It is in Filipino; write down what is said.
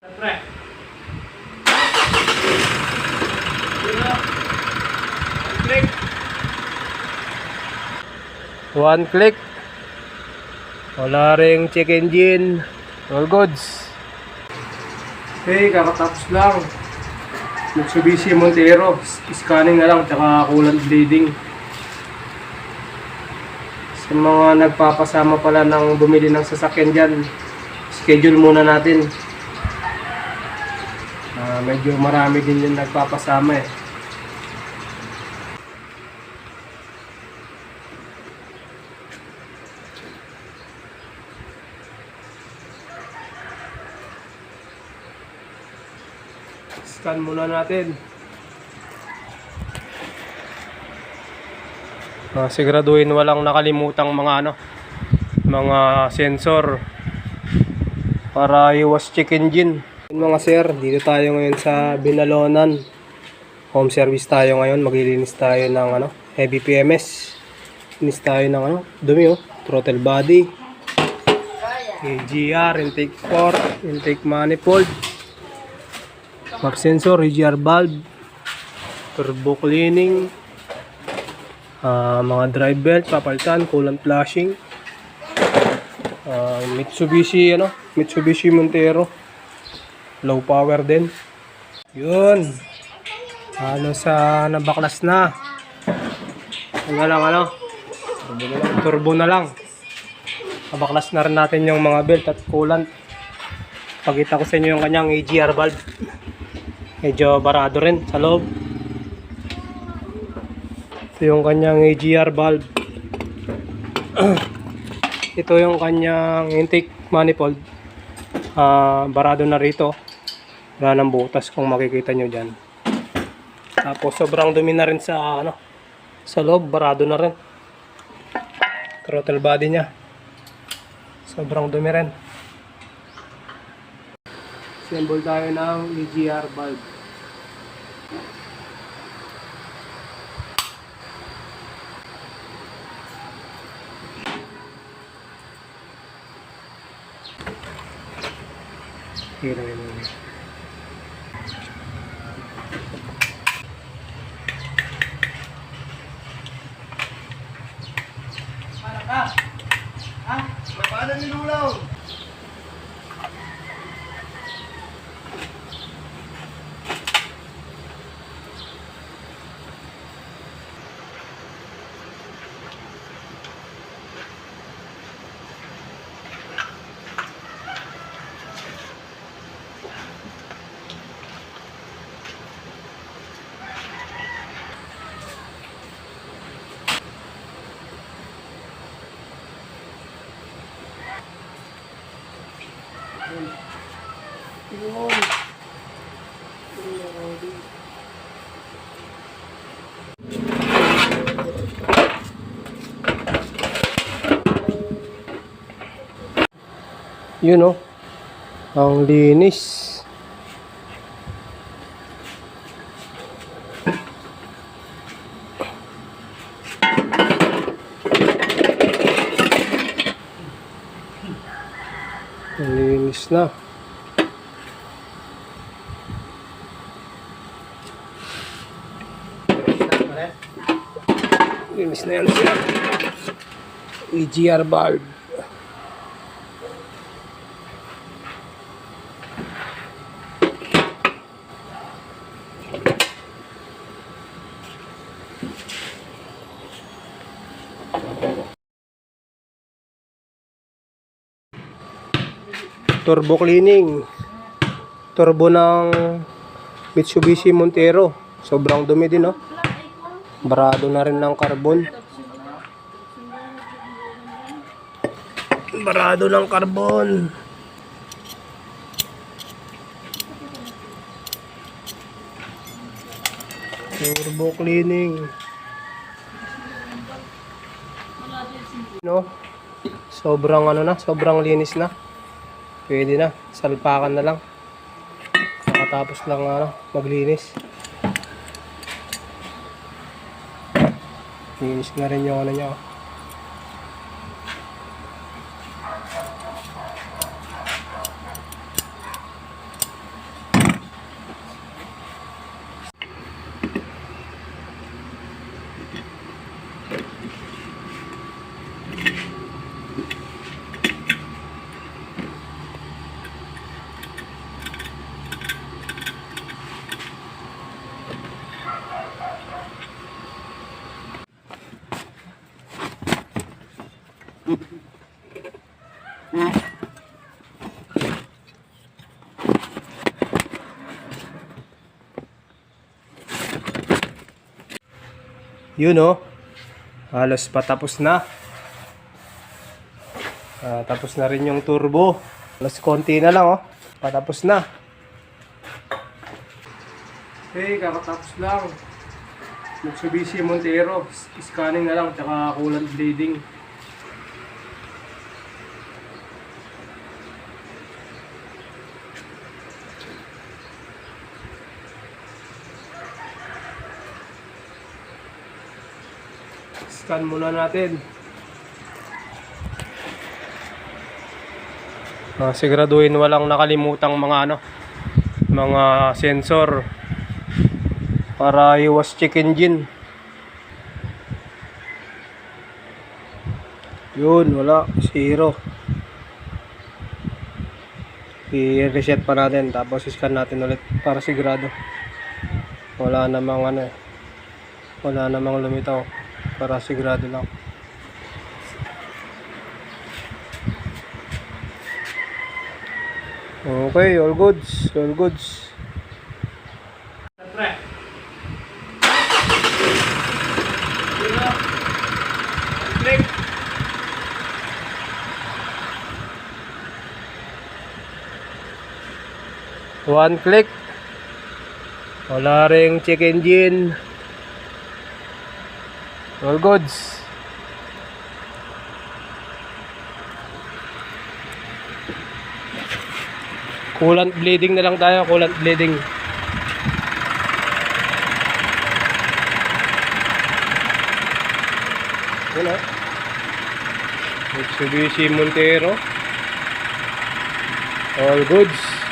Pre. Click. One click. Wala ring check engine. All goods. Okay, kakatapos lang. Mitsubishi Montero. Scanning na lang, tsaka coolant bleeding. Sa mga nagpapasama pala ng bumili ng sasakyan dyan, schedule muna natin. Medyo marami din yung nagpapasama eh. Scan muna natin. Siguraduhin walang nakalimutang mga mga sensor para iwas check engine. Mga sir, dito tayo ngayon sa Binalonan. Home service tayo ngayon. Maglilinis tayo ng heavy PMS. Linis tayo ng dumi throttle body, AGR, intake port, intake manifold, map sensor, AGR valve, turbo cleaning, mga drive belt, papalitan, coolant flushing, Mitsubishi Montero, low power din. Yun. Sa nabaklas na. Turbo na lang. Nabaklas na rin natin yung mga belt at coolant. Pakita ko sa inyo yung kanyang AGR valve. Medyo barado rin sa loob. Ito yung kanyang AGR valve. Ito yung kanyang intake manifold. Barado na rito. Wala ng butas kung makikita nyo dyan. Tapos sobrang dumi na rin sa loob. Barado na rin. Throttle body nya. Sobrang dumi rin. Assemble tayo ng AGR valve. Paano nilulaw? Yun ang linis. Ang linis na. Linis na yan siya. AGR valve. Turbo cleaning. Turbo ng Mitsubishi Montero. Sobrang dumi din Barado na rin ng carbon. Barado ng carbon. Turbo cleaning. Sobrang sobrang linis na. Pwede na, salpakan na lang. Nakatapos lang maglinis. Linis na rin yung niya. Yun oh. Halos patapos na. Tapos na rin yung turbo. Halos konti na lang oh. Patapos na. Okay, kakatapos lang. Mitsubishi Montero. Scanning na lang, tsaka coolant bleeding. Scan muna natin. Siguraduhin walang nakalimutang mga mga sensor para iwas check engine. Yun, wala, zero. I-reset pa natin tapos scan natin ulit para sigurado wala namang wala namang lumitaw, para sigurado lang. Okay, all goods, all goods. One click. Wala ring check engine. All goods. Coolant bleeding na lang tayo, coolant bleeding. Wala. Mitsubishi Montero. All goods.